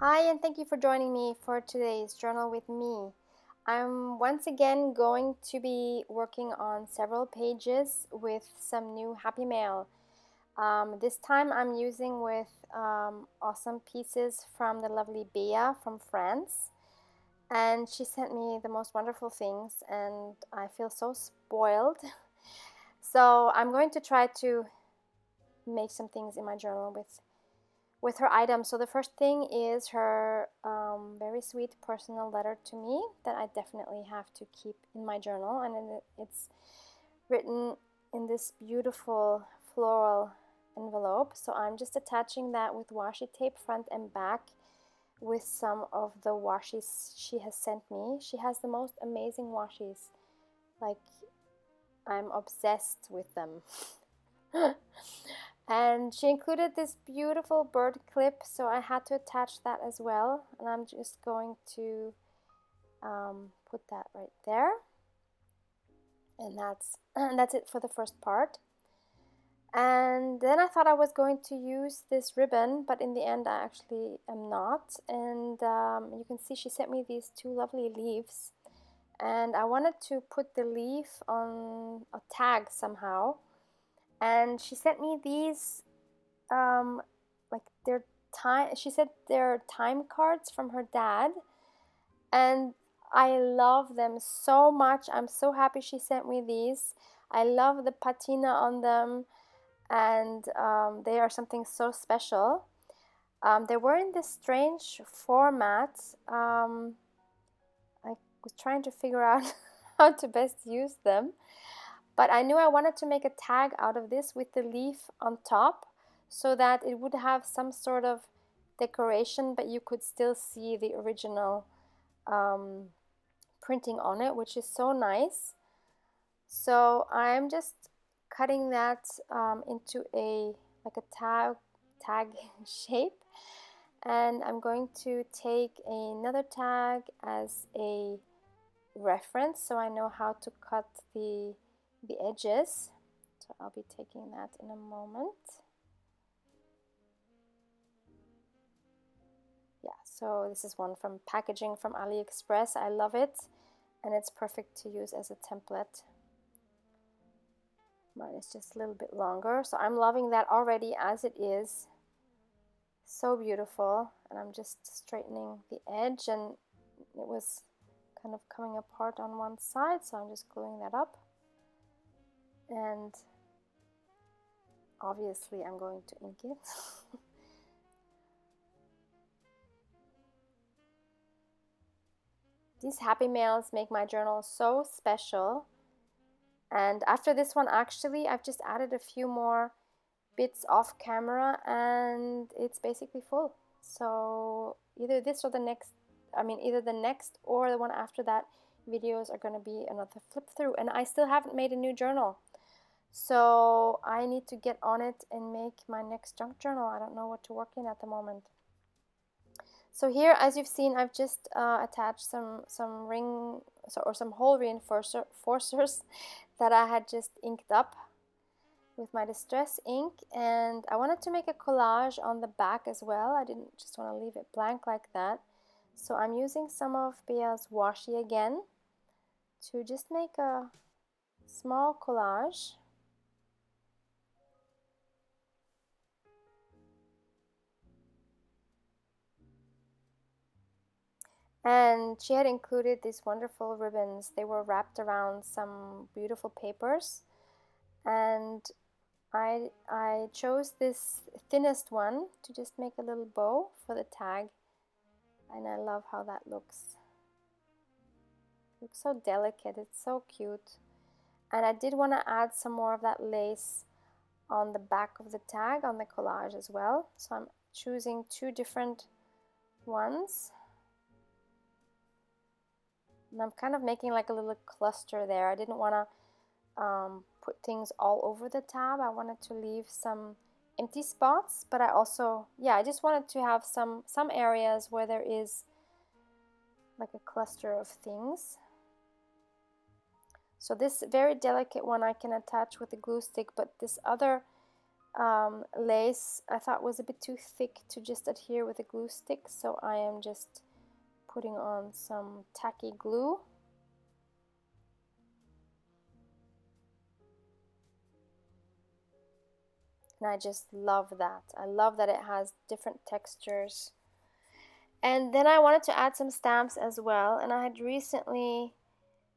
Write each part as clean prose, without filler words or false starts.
Hi, and thank you for joining me for today's journal with me. I'm once again going to be working on several pages with some new happy mail. This time I'm using with awesome pieces from the lovely Bea from France. And she sent me the most wonderful things, and I feel so spoiled. So I'm going to try to make some things in my journal with her items. So the first thing is her very sweet personal letter to me that I definitely have to keep in my journal, and it's written in this beautiful floral envelope. So I'm just attaching that with washi tape front and back with some of the washis she has sent me. She has the most amazing washis. Like, I'm obsessed with them. And she included this beautiful bird clip, so I had to attach that as well, and I'm just going to put that right there, and that's it for the first part. And then I thought I was going to use this ribbon, but in the end I actually am not. And you can see she sent me these two lovely leaves, and I wanted to put the leaf on a tag somehow, and she sent me these like they're time she said they're time cards from her dad, and I love them so much. I'm so happy she sent me these. I love the patina on them, and they are something so special. They were in this strange format. I was trying to figure out how to best use them, but I knew I wanted to make a tag out of this with the leaf on top so that it would have some sort of decoration, but you could still see the original printing on it, which is so nice. So I'm just cutting that into a tag shape, and I'm going to take another tag as a reference so I know how to cut the edges. So I'll be taking that in a moment. Yeah, so this is one from packaging from AliExpress. I love it, and it's perfect to use as a template. Mine is just a little bit longer, so I'm loving that already as it is. So beautiful. And I'm just straightening the edge, and it was kind of coming apart on one side, so I'm just gluing that up. And obviously I'm going to ink it. These happy mails make my journal so special. And after this one, actually, I've just added a few more bits off camera, and it's basically full. So either this or the next, either the next or the one after that videos are going to be another flip through. And I still haven't made a new journal. So I need to get on it and make my next junk journal. I don't know what to work in at the moment. So here, as you've seen, I've just attached some ring or some hole reinforcers that I had just inked up with my distress ink, and I wanted to make a collage on the back as well. I didn't just want to leave it blank like that. So I'm using some of Bea's washi again to just make a small collage. And she had included these wonderful ribbons. They were wrapped around some beautiful papers, and I chose this thinnest one to just make a little bow for the tag, and I love how that looks. It looks so delicate, it's so cute. And I did want to add some more of that lace on the back of the tag on the collage as well. So I'm choosing two different ones. And I'm kind of making like a little cluster there. I didn't want to put things all over the tab. I wanted to leave some empty spots, but I also, I just wanted to have some areas where there is like a cluster of things. So this very delicate one I can attach with a glue stick, but this other lace I thought was a bit too thick to just adhere with a glue stick, so I am just putting on some tacky glue. And I just love that. I love that it has different textures. And then I wanted to add some stamps as well, and I had recently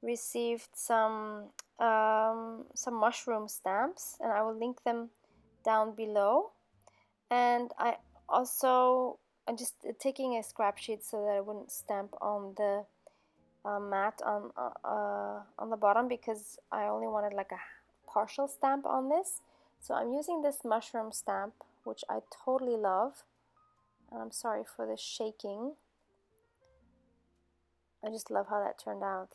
received some mushroom stamps, and I will link them down below. And I'm just taking a scrap sheet so that I wouldn't stamp on the mat on the bottom, because I only wanted like a partial stamp on this. So I'm using this mushroom stamp, which I totally love. And I'm sorry for the shaking. I just love how that turned out.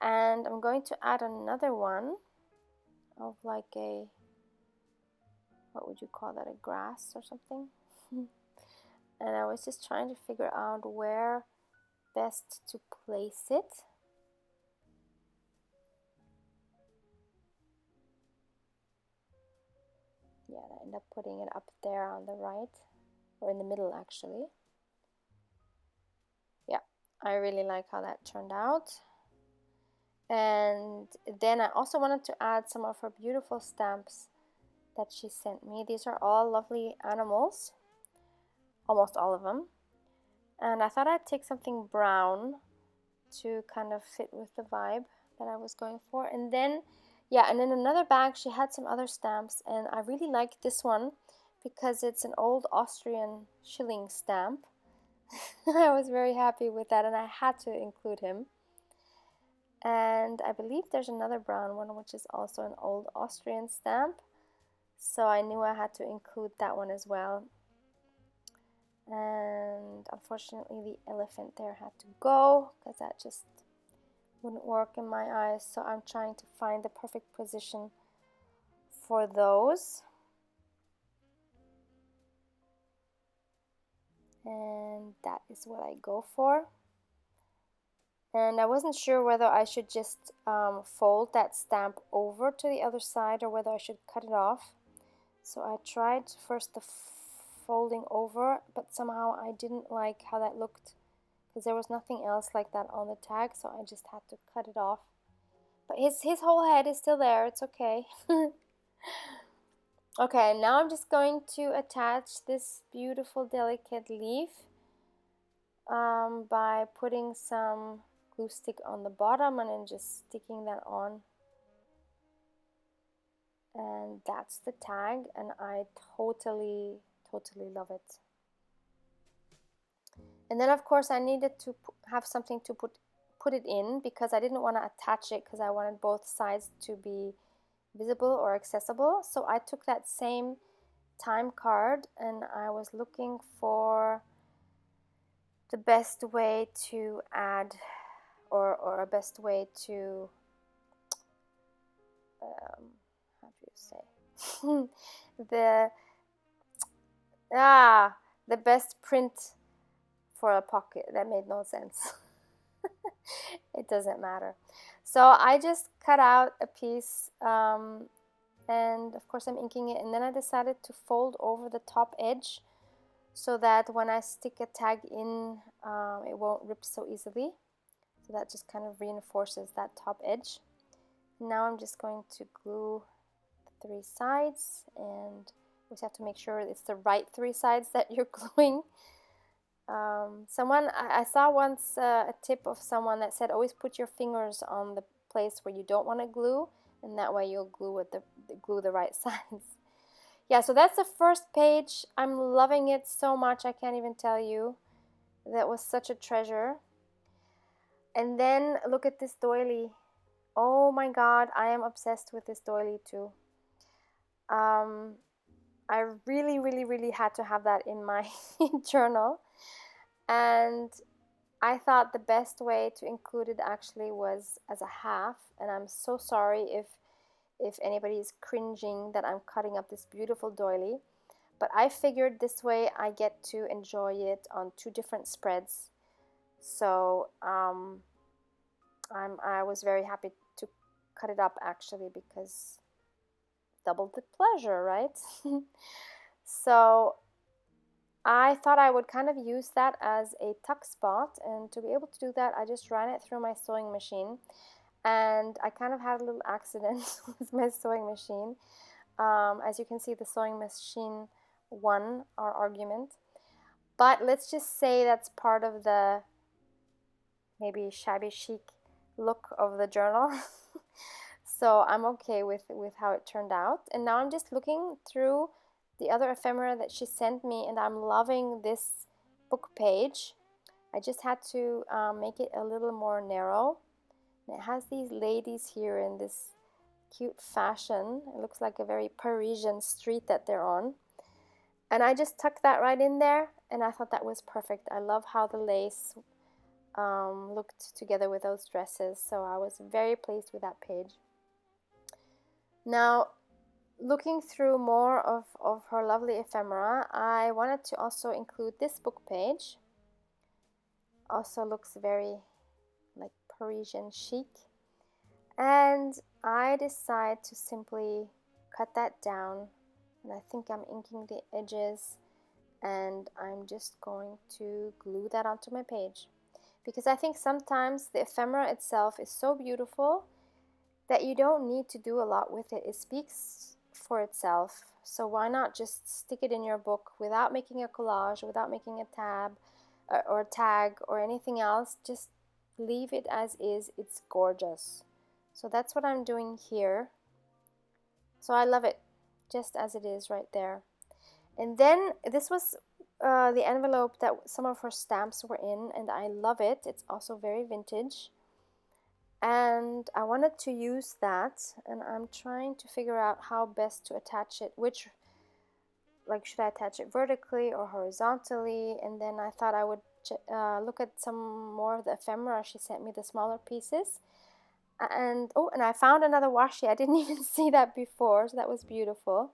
And I'm going to add another one of like a, what would you call that, a grass or something? And I was just trying to figure out where best to place it. Yeah, I end up putting it up there on the right, or in the middle actually. Yeah, I really like how that turned out. And then I also wanted to add some of her beautiful stamps that she sent me. These are all lovely animals, almost all of them. And I thought I'd take something brown to kind of fit with the vibe that I was going for. And then, yeah, and in another bag she had some other stamps, and I really liked this one because it's an old Austrian shilling stamp. I was very happy with that, and I had to include him. And I believe there's another brown one which is also an old Austrian stamp, so I knew I had to include that one as well. And unfortunately the elephant there had to go because that just wouldn't work in my eyes, so I'm trying to find the perfect position for those. And that is what I go for. And I wasn't sure whether I should just fold that stamp over to the other side or whether I should cut it off. So I tried first the folding over, but somehow I didn't like how that looked because there was nothing else like that on the tag, so I just had to cut it off. But his whole head is still there, it's okay. Okay, now I'm just going to attach this beautiful delicate leaf by putting some glue stick on the bottom and then just sticking that on. And that's the tag, and I totally love it. And then of course I needed to have something to put it in, because I didn't want to attach it because I wanted both sides to be visible or accessible. So I took that same time card and I was looking for the best way to add or a best way to how do you say the best print for a pocket. That made no sense. It doesn't matter. So I just cut out a piece, and of course I'm inking it, and then I decided to fold over the top edge so that when I stick a tag in, it won't rip so easily. So that just kind of reinforces that top edge. Now I'm just going to glue the 3 sides, and you just have to make sure it's the right 3 sides that you're gluing. I saw once a tip of someone that said always put your fingers on the place where you don't want to glue, and that way you'll glue the right sides. Yeah, so that's the first page. I'm loving it so much, I can't even tell you. That was such a treasure. And then look at this doily. Oh my god, I am obsessed with this doily too. I really had to have that in my journal, and I thought the best way to include it actually was as a half, and I'm so sorry if anybody is cringing that I'm cutting up this beautiful doily, but I figured this way I get to enjoy it on 2 different spreads. So I was very happy to cut it up actually, because double the pleasure, right? So I thought I would kind of use that as a tuck spot, and to be able to do that, I just ran it through my sewing machine, and I kind of had a little accident with my sewing machine. As you can see, the sewing machine won our argument, but let's just say that's part of the maybe shabby chic look of the journal. So I'm okay with how it turned out. And now I'm just looking through the other ephemera that she sent me, and I'm loving this book page. I just had to make it a little more narrow. And it has these ladies here in this cute fashion. It looks like a very Parisian street that they're on. And I just tucked that right in there, and I thought that was perfect. I love how the lace looked together with those dresses, so I was very pleased with that page. Now, looking through more of her lovely ephemera, I wanted to also include this book page. Also looks very like Parisian chic. And I decide to simply cut that down, and I think I'm inking the edges, and I'm just going to glue that onto my page. Because I think sometimes the ephemera itself is so beautiful that you don't need to do a lot with it. It speaks for itself. So why not just stick it in your book without making a collage, without making a tab or a tag or anything else. Just leave it as is. It's gorgeous. So that's what I'm doing here. So I love it just as it is right there. And then this was the envelope that some of her stamps were in, and I love it. It's also very vintage. And I wanted to use that, and I'm trying to figure out how best to attach it, like should I attach it vertically or horizontally. And then I thought I would look at some more of the ephemera. She sent me the smaller pieces, and oh, and I found another washi. I didn't even see that before, so that was beautiful.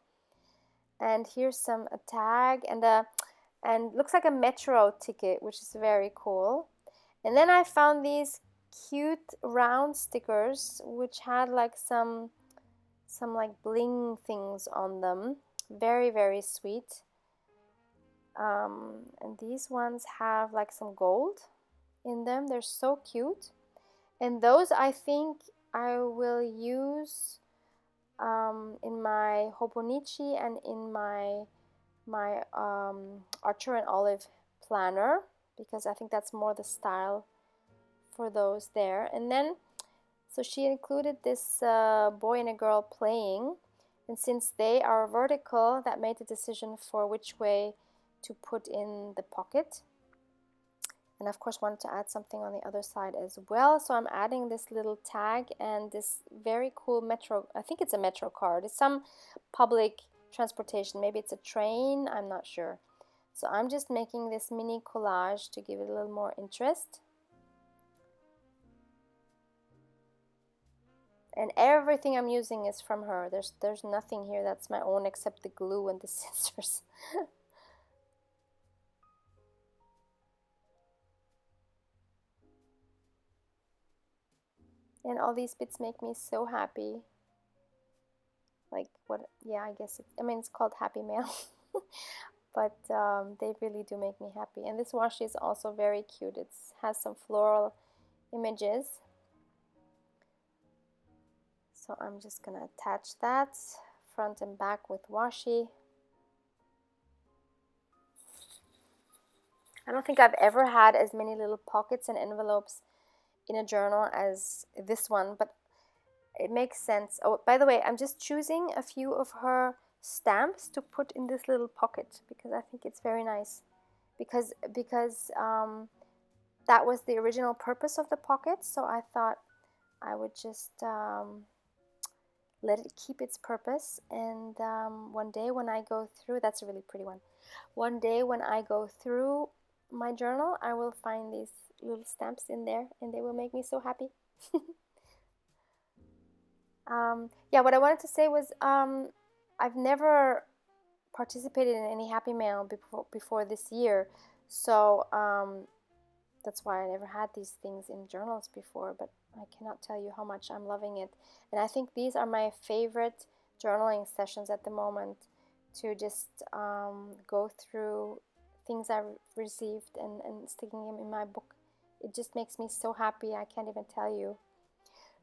And here's a tag and looks like a metro ticket, which is very cool. And then I found these cute round stickers which had like some like bling things on them. Very, very sweet. And these ones have like some gold in them. They're so cute. And those I think I will use in my Hobonichi and in my Archer and Olive planner, because I think that's more the style for those there. And then so she included this boy and a girl playing, and since they are vertical, that made the decision for which way to put in the pocket. And of course wanted to add something on the other side as well, so I'm adding this little tag and this very cool metro, I think it's a metro card, it's some public transportation, maybe it's a train, I'm not sure. So I'm just making this mini collage to give it a little more interest. And everything I'm using is from her. There's nothing here that's my own except the glue and the scissors. And all these bits make me so happy. Like what? Yeah, I guess I mean it's called Happy Mail. But they really do make me happy. And this washi is also very cute. It has some floral images. So I'm just gonna attach that front and back with washi. I don't think I've ever had as many little pockets and envelopes in a journal as this one, but it makes sense. Oh, by the way, I'm just choosing a few of her stamps to put in this little pocket because I think it's very nice. Because that was the original purpose of the pocket, so I thought I would just let it keep its purpose. And one day when I go through, that's a really pretty one. One day when I go through my journal, I will find these little stamps in there, and they will make me so happy. Yeah, what I wanted to say was I've never participated in any Happy Mail before this year, so that's why I never had these things in journals before, but I cannot tell you how much I'm loving it. And I think these are my favorite journaling sessions at the moment to just go through things I've received and sticking them in my book. It just makes me so happy, I can't even tell you.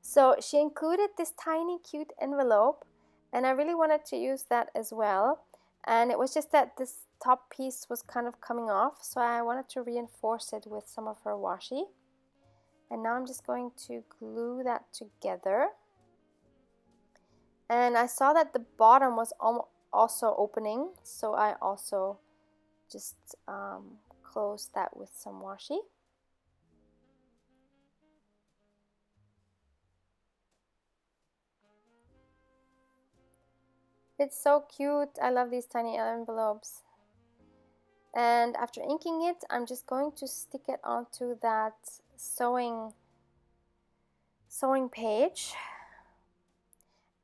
So she included this tiny cute envelope, and I really wanted to use that as well. And it was just that this top piece was kind of coming off, so I wanted to reinforce it with some of her washi. And now I'm just going to glue that together. And I saw that the bottom was also opening, so I also just closed that with some washi. It's so cute. I love these tiny envelopes. And after inking it, I'm just going to stick it onto that sewing page.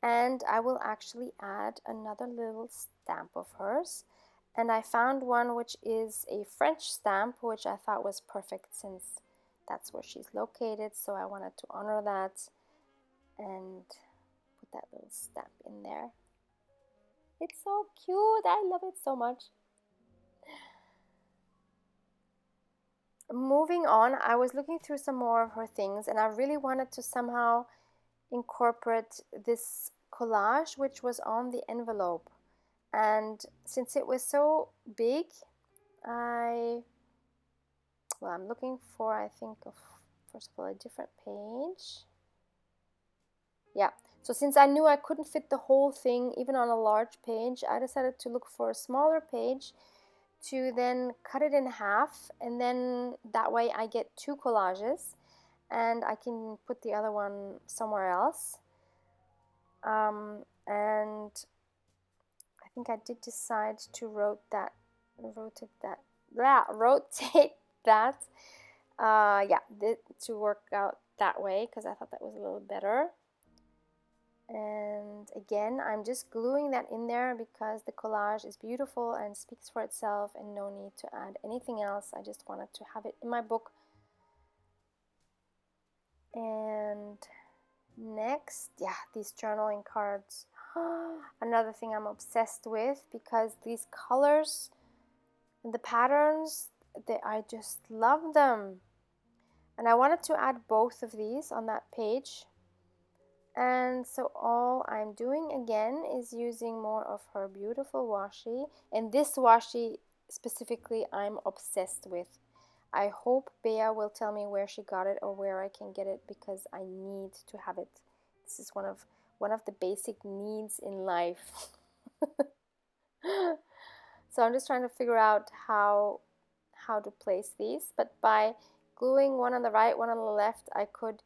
And I will actually add another little stamp of hers. And I found one which is a French stamp, which I thought was perfect since that's where she's located. So I wanted to honor that and put that little stamp in there. It's so cute. I love it so much. Moving on, I was looking through some more of her things, and I really wanted to somehow incorporate this collage which was on the envelope. And since it was so big, I'm looking for, I think, first of all, a different page. Yeah, so since I knew I couldn't fit the whole thing even on a large page, I decided to look for a smaller page to then cut it in half, and then that way I get two collages and I can put the other one somewhere else. And I think I did decide to rotate that to work out that way, because I thought that was a little better. And again, I'm just gluing that in there because the collage is beautiful and speaks for itself, and no need to add anything else. I just wanted to have it in my book. And next, these journaling cards. Another thing I'm obsessed with, because these colors and the patterns, I just love them. And I wanted to add both of these on that page. And so all I'm doing again is using more of her beautiful washi. And this washi specifically I'm obsessed with. I hope Bea will tell me where she got it or where I can get it, because I need to have it. This is one of the basic needs in life. So I'm just trying to figure out how to place these. But by gluing one on the right, one on the left, I could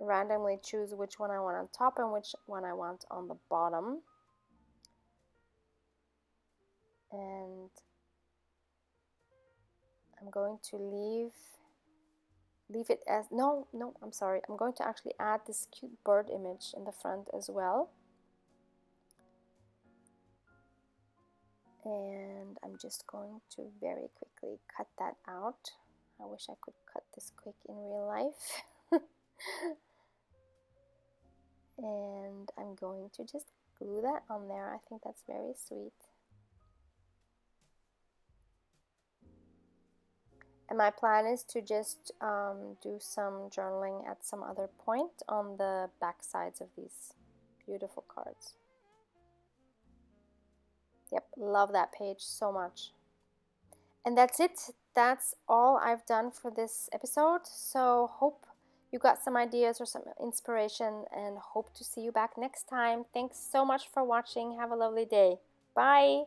randomly choose which one I want on top and which one I want on the bottom. And I'm going to leave it as, no, I'm sorry, I'm going to actually add this cute bird image in the front as well. And I'm just going to very quickly cut that out. I wish I could cut this quick in real life. And I'm going to just glue that on there. I think that's very sweet. And my plan is to just do some journaling at some other point on the back sides of these beautiful cards. Yep, love that page so much. And that's it. That's all I've done for this episode. So hope you got some ideas or some inspiration, and hope to see you back next time. Thanks so much for watching. Have a lovely day. Bye.